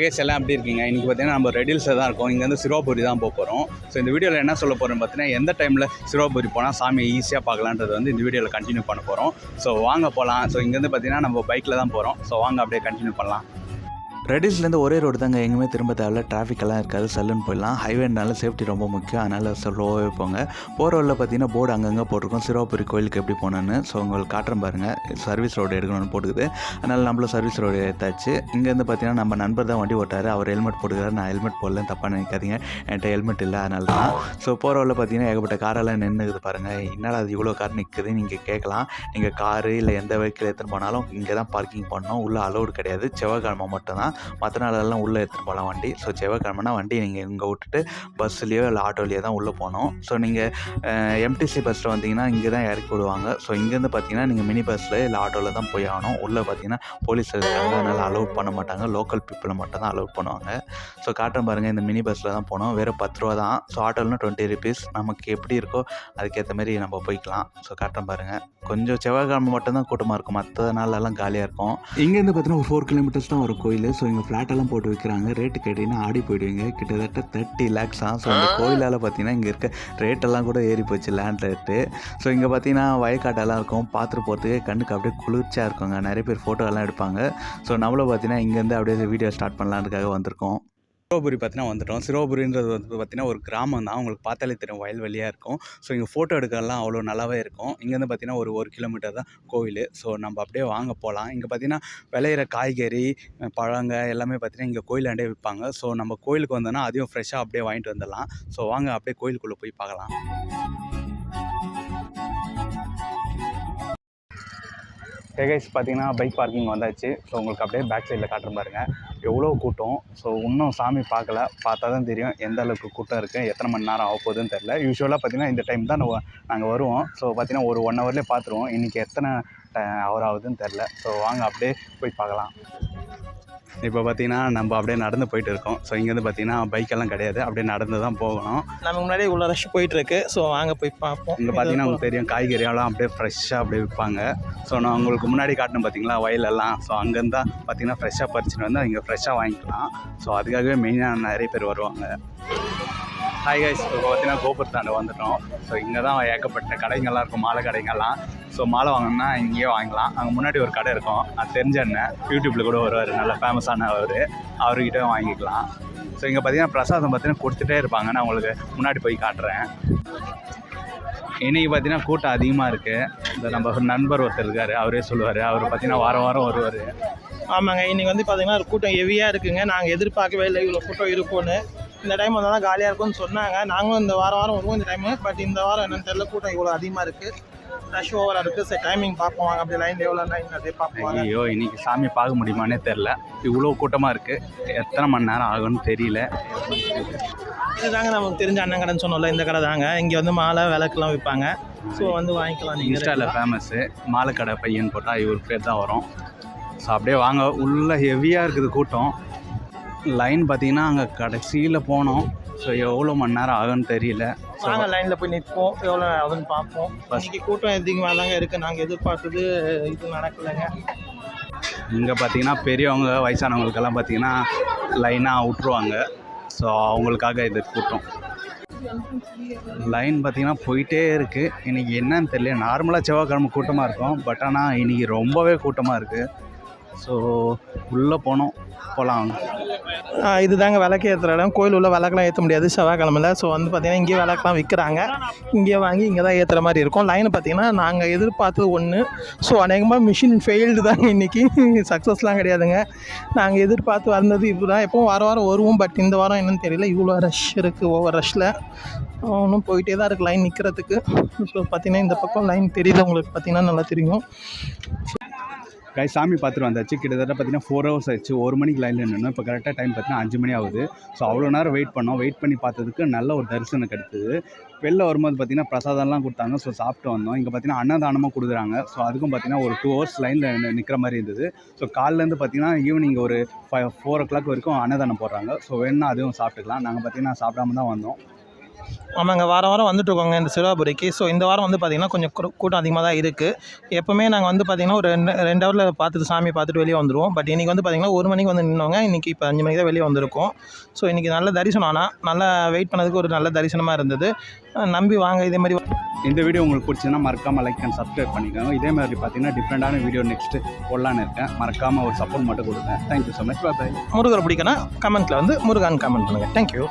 Case எல்லாம் எப்படி இருக்கீங்க? இன்றைக்கி பார்த்தீங்கன்னா நம்ம ரெடில்ஸில் தான் இருக்கோம். இங்கேருந்து சிறுவாபுரி தான் போகிறோம். ஸோ இந்த வீடியோவில் என்ன சொல்ல போகிறோன்னு பார்த்தீங்கன்னா, எந்த டைமில் சிறுவாபுரி போனால் சாமியை ஈஸியாக பார்க்கலான்றது வந்து இந்த வீடியோவில் கண்டினியூ பண்ண போகிறோம். ஸோ வாங்க போகலாம். ஸோ இங்கேருந்து பார்த்தீங்கன்னா நம்ம பைக்கில் தான் போகிறோம். ஸோ வாங்க அப்படியே கண்டினியூ பண்ணலாம். ரெடில்ஸ்லேருந்து ஒரே ரோடு தாங்க, எங்கேயுமே திரும்ப தேவையில்ல, டிராஃபிக்கெல்லாம் இருக்காது, சல்லுன்னு போயிடலாம். ஹைவேனால சேஃப்டி ரொம்ப முக்கியம், அதனால் ஸ்லோவாகவே போங்க. போகிற ரோடில் பார்த்தீங்கன்னா போர்டு அங்கங்கே போட்டிருக்கோம், சிறுவாபுரி கோயிலுக்கு எப்படி போகணுன்னு. ஸோ உங்களுக்கு காட்டுறேன் பாருங்கள், சர்வீஸ் ரோடு எடுக்கணும்னு போட்டுக்குது. அதனால் நம்மளும் சர்வீஸ் ரோடு எடுத்தாச்சு. இங்கேருந்து பார்த்தீங்கன்னா நம்ம நண்பர் தான் வண்டி ஓட்டார், அவர் ஹெல்மெட் போட்டுக்கிறார். நான் ஹெல்மெட் போடலன்னு தப்பாக நினைக்காதீங்க, என்கிட்ட ஹெல்மெட் இல்லை, அதனால தான். ஸோ போகிற ரோடில் பார்த்தீங்கன்னா ஏகப்பட்ட காரெல்லாம் நின்றுக்குது பாருங்கள். என்னடா அது இவ்வளோ கார் நிற்குது நீங்கள் கேட்கலாம். நீங்கள் காரு இல்லை எந்த வெஹிக்கிள் எடுத்துன்னு போனாலும் இங்கே தான் பார்க்கிங் பண்ணணும், உள்ளே அலௌடு கிடையாது. செவ்வாய்க்கிழமை மட்டும்தான், மற்ற நாளெல்லாம் உள்ளே எடுத்துகிட்டு போகலாம் வண்டி. ஸோ செவ்வாய்க்கிழமைனா வண்டி நீங்கள் இங்கே விட்டுட்டு பஸ்லேயோ இல்லை ஆட்டோலேயோ தான் உள்ளே போகணும். ஸோ நீங்கள் எம்டிசி பஸ்ஸில் வந்தீங்கன்னா இங்கே தான் இறக்கி விடுவாங்க. ஸோ இங்கேருந்து பார்த்தீங்கன்னா நீங்கள் மினி பஸ்ஸில் இல்லை ஆட்டோவில் தான் போய் ஆகணும். உள்ளே பார்த்தீங்கன்னா போலீஸ் இருக்காங்க, அதனால் அலோவ் பண்ண மாட்டாங்க. லோக்கல் பீப்புளை மட்டும் தான் அலோவ் பண்ணுவாங்க. ஸோ காட்டுறேன் பாருங்கள், இந்த மினி பஸ்ஸில் தான் போனோம், வெறும் 10 ரூபா தான். ஸோ ஆட்டோலாம் 20 ருபீஸ். நமக்கு எப்படி இருக்கோ அதுக்கேற்ற மாதிரி நம்ம போய்க்கலாம். ஸோ காட்டுறேன் பாருங்கள், கொஞ்சம் செவ்வாய்க்கிழமை மட்டும்தான் கூட்டமாக இருக்கும், மற்ற நாளெல்லாம் காலியாக இருக்கும். இங்கேருந்து பார்த்தீங்கன்னா ஒரு 4 கிலோமீட்டர்ஸ் தான் ஒரு கோயில். ஸோ இங்கே ஃப்ளாட்டெல்லாம் போட்டு வைக்கிறாங்க. ரேட்டு கேட்டிங்கன்னா ஆடி போயிடுவீங்க, கிட்டத்தட்ட 30 lakhs. ஸோ இந்த கோயிலால் பார்த்தீங்கன்னா இங்கே இருக்க ரேட்டெல்லாம் கூட ஏறி போச்சு, லேண்ட் ரேட்டு. ஸோ இங்கே பார்த்தீங்கன்னா வயக்காட்டெல்லாம் இருக்கும், பார்த்துட்டு போகிறதுக்கே கண்ணுக்கு அப்படியே குளிர்ச்சியாக இருக்குங்க. நிறைய பேர் ஃபோட்டோ எல்லாம் எடுப்பாங்க. ஸோ நம்மளும் பார்த்தீங்கன்னா இங்கேருந்து அப்படியே வீடியோ ஸ்டார்ட் பண்ணலான்றதுக்காக வந்திருக்கோம். சிறுவாபுரி பார்த்தீங்கன்னா வந்துட்டோம். சிறுவாபுரின்றது வந்து பார்த்தீங்கன்னா ஒரு கிராமம் தான், உங்களுக்கு பார்த்தாலே தெரியும், வயல்வெளியாக இருக்கும். ஸோ இங்கே ஃபோட்டோ எடுக்கலாம் அவ்வளோ நல்லாவே இருக்கும். இங்கேருந்து பார்த்தீங்கன்னா ஒரு கிலோமீட்டர் தான் கோவில். ஸோ நம்ம அப்படியே வாங்க போகலாம். இங்கே பார்த்தீங்கன்னா விளையிற காய்கறி, பழங்க எல்லாமே பார்த்தீங்கன்னா இங்கே கோயிலாண்டே விற்பாங்க. ஸோ நம்ம கோயிலுக்கு வந்தோன்னா அதையும் ஃப்ரெஷ்ஷாக அப்படியே வாங்கிட்டு வந்துடலாம். ஸோ வாங்க அப்படியே கோயிலுக்குள்ளே போய் பார்க்கலாம். கைஸ் பார்த்தீங்கன்னா பைக் பார்க்கிங் வந்தாச்சு. ஸோ உங்களுக்கு அப்படியே பேக் சைடில் காட்டுறேன் பாருங்கள், எவ்வளோ கூட்டம். ஸோ இன்னும் சாமி பார்க்கல, பார்த்தா தான் தெரியும் எந்த அளவுக்கு கூட்டம் இருக்குது, எத்தனை மணி நேரம் ஆக போகுதுன்னு தெரில. யூஸ்வலாக பார்த்தீங்கன்னா இந்த டைம் தான் நாங்கள் வருவோம். ஸோ பார்த்தீங்கன்னா ஒரு 1 ஹவர்லேயே பார்த்துருவோம். இன்றைக்கி எத்தனை ஹவர் ஆகுதுன்னு தெரில. ஸோ வாங்க அப்படியே போய் பார்க்கலாம். இப்போ பார்த்தீங்கன்னா நம்ம அப்படியே நடந்து போயிட்டு இருக்கோம். ஸோ இங்கேருந்து பார்த்தீங்கன்னா பைக்கெல்லாம் கிடையாது, அப்படியே நடந்து தான் போகணும். நமக்கு முன்னாடி உள்ள ரஷ் போயிட்டுருக்கு. ஸோ வாங்க போய் பார்ப்போம். இங்கே பார்த்தீங்கன்னா உங்களுக்கு தெரியும், காய்கறியெல்லாம் அப்படியே ஃப்ரெஷ்ஷாக அப்படியே விற்பாங்க. ஸோ நான் உங்களுக்கு முன்னாடி காட்டணும் பார்த்தீங்களா வயலெல்லாம். ஸோ அங்கேருந்து தான் பார்த்தீங்கன்னா ஃப்ரெஷ்ஷாக பறிச்சுட்டு வந்து இங்கே ஃப்ரெஷ்ஷாக வாங்கிக்கலாம். ஸோ அதுக்காகவே மெயினாக நிறைய பேர் வருவாங்க. ஹாய் கைஸ், இப்போ பார்த்தீங்கன்னா கோபுரத்தாண்ட வந்துட்டோம். ஸோ இங்கே தான் ஏகப்பட்ட கடைங்கள்லாம் இருக்கும், மாலை கடைங்கள்லாம். ஸோ மாலை வாங்கினா இங்கேயே வாங்கலாம். அங்கே முன்னாடி ஒரு கடை இருக்கும், அது தெரிஞ்ச அண்ணன், யூடியூப்பில் கூட வருவார், நல்ல ஃபேமஸான அவர்கிட்ட வாங்கிக்கலாம். ஸோ இங்கே பார்த்தீங்கன்னா பிரசாதம் பார்த்தீங்கன்னா கொடுத்துட்டே இருப்பாங்க. நான் உங்களுக்கு முன்னாடி போய் காட்டுறேன். இன்றைக்கி பார்த்தீங்கன்னா கூட்டம் அதிகமாக இருக்குது. இந்த நம்ம நண்பர் ஒருத்தர் இருக்கார், அவரே சொல்லுவார், அவர் பார்த்தீங்கன்னா வாரம் வருவார். ஆமாங்க, இன்றைக்கி வந்து பார்த்தீங்கன்னா கூட்டம் ஹெவியாக இருக்குங்க. நாங்கள் எதிர்பார்க்கவே இல்லை இவ்வளோ கூட்டம் இருக்கும்னு. இந்த டைம் வந்தால் தான் காலியாக இருக்கும்னு சொன்னாங்க. நாங்களும் இந்த வாரம் வருவோம் இந்த டைமு. பட் இந்த வாரம் என்னென்னு தெரியல, கூட்டம் இவ்வளோ அதிகமாக இருக்குது, ரஷ் ஓவராக இருக்குது. சரி டைமிங் பார்ப்போம் வாங்க, அப்படியே லைன் எவ்வளோ லைன் அதே பார்ப்போம். ஐயோ, இன்றைக்கி சாமி பார்க்க முடியுமானே தெரில, இவ்வளோ கூட்டமாக இருக்குது. எத்தனை மணி நேரம் ஆகும்னு தெரியல. இதுதாங்க நமக்கு தெரிஞ்ச அண்ணன் கடைன்னு சொன்னோம்ல, இந்த கடை தாங்க. இங்கே வந்து மாலை விளக்குலாம் விற்பாங்க. ஸோ வந்து வாங்கிக்கலாம். நீங்கள் இன்ஸ்டாவில் ஃபேமஸ்ஸு மாலை கடை பையன் போட்டால் இவர் பேர் தான் வரும். ஸோ அப்படியே வாங்க, உள்ளே ஹெவியாக இருக்குது கூட்டம். லைன் பார்த்தீங்கன்னா அங்கே கடைசியில் போனோம். ஸோ எவ்வளோ மணி நேரம் ஆகுன்னு தெரியல. நாங்கள் லைனில் போய் நிற்போம், எவ்வளோ ஆகுதுன்னு பார்ப்போம். இன்றைக்கி கூட்டம் அதிகமாக தாங்க இருக்குது, நாங்கள் எதிர்பார்த்தது இது நடக்கலைங்க. இங்கே பார்த்தீங்கன்னா பெரியவங்க வயசானவங்களுக்கெல்லாம் பார்த்தீங்கன்னா லைனாக விட்ருவாங்க. ஸோ அவங்களுக்காக இது கூட்டம். லைன் பார்த்தீங்கன்னா போயிட்டே இருக்குது. இன்றைக்கி என்னன்னு தெரியல, நார்மலாக செவ்வாய்க்கிழமை கூட்டமாக இருக்கும், பட் ஆனால் இன்றைக்கி ரொம்பவே கூட்டமாக இருக்குது. ஸோ உள்ளே போகலாம். இது தாங்க விளக்கு ஏற்றுற இடம். கோயில் உள்ள விளக்கெலாம் ஏற்ற முடியாது செவ்வாய்க்கிழமையில். ஸோ வந்து பார்த்திங்கன்னா இங்கேயே விளக்கெலாம் விற்கிறாங்க, இங்கேயே வாங்கி இங்கே தான் ஏற்றுற மாதிரி இருக்கும். லைன் பார்த்திங்கன்னா நாங்கள் எதிர்பார்த்தது ஒன்று. ஸோ அநேகமாக மிஷின் ஃபெயில்டு தாங்க இன்றைக்கி, சக்ஸஸ்லாம் கிடையாதுங்க. நாங்கள் எதிர்பார்த்து வந்தது இப்படி தான். எப்போவும் வாரம் வருவோம், பட் இந்த வாரம் என்னென்னு தெரியல, இவ்வளோ ரஷ் இருக்குது. ஓவர் ரஷ்ஷில் இன்னும் போயிட்டே தான் இருக்குது லைன் நிற்கிறதுக்கு. ஸோ பார்த்திங்கன்னா இந்த பக்கம் லைன் தெரியுது உங்களுக்கு, பார்த்திங்கன்னா நல்லா தெரியும். சாமி பார்த்துட்டு வந்தாச்சு. கிட்டத்தட்ட பார்த்தீங்கன்னா 4 ஹவர்ஸ் ஆச்சு. 1 மணிக்கு லைனில் நின்னோம். இப்போ கரெக்டாக டைம் பார்த்தீங்கன்னா 5 மணி ஆகுது. ஸோ அவ்வளோ நேரம் வெயிட் பண்ணோம். வெயிட் பண்ணி பார்த்ததுக்கு நல்ல ஒரு தரிசனம் கிடைத்தது. வெளில வரும்போது பார்த்தீங்கன்னா பிரசாதம்லாம் கொடுத்தாங்க. ஸோ சாப்பிட்டு வந்தோம். இங்கே பார்த்தீங்கன்னா அன்னதானமாக கொடுக்குறாங்க. ஸோ அதுக்கும் பார்த்தீங்கன்னா ஒரு 2 ஹவர்ஸ் லைனில் நிற்கிற மாதிரி இருந்தது. ஸோ காலிலேருந்து பார்த்தீங்கன்னா ஈவினிங் ஒரு 4 o'clock வரைக்கும் அன்னதானம் போடுறாங்க. ஸோ வேணுன்னா அதுவும் சாப்பிட்டுக்கலாம். நாங்கள் பார்த்தீங்கன்னா சாப்பிடாம தான் வந்தோம். ஆமாங்க, வாரம் வாரம் வந்துட்டுருக்கோங்க இந்த சிறுவாபுரிக்கு. ஸோ இந்த வாரம் வந்து பார்த்திங்கன்னா கொஞ்சம் கூட்டம் அதிகமாக தான் இருக்குது. எப்போவுமே நாங்கள் வந்து பார்த்திங்கன்னா ஒரு 2 ஹவரில் பார்த்துட்டு சாமி பார்த்துட்டு வெளியே வந்துடுவோம். பட் இன்றைக்கி வந்து பார்த்திங்கன்னா 1 மணிக்கு வந்து நின்னவங்க இன்றைக்கி இப்போ 5 மணிக்கு தான் வெளியே வந்திருக்கோம். ஸோ இன்றைக்கி நல்ல தரிசனம், ஆனால் நல்லா வெயிட் பண்ணதுக்கு ஒரு நல்ல தரிசனமாக இருந்தது. நம்பி வாங்க. இதே மாதிரி இந்த வீடியோ உங்களுக்கு பிடிச்சதுன்னா மறக்காமல் லைக் அண்ட் சப்ஸ்கிரைப் பண்ணிக்கோங்க. இதே மாதிரி பார்த்தீங்கன்னா டிஃப்ரெண்ட்டான வீடியோ நெக்ஸ்ட்டு போடலான்னு இருக்கேன். மறக்காமல் ஒரு சப்போர்ட் மட்டும் கொடுங்க. Thank you so much. பாய். முருகரை பிடிக்கனா கமெண்ட்டில் வந்து முருகான்னு கமெண்ட் பண்ணுங்கள். தேங்க்யூ.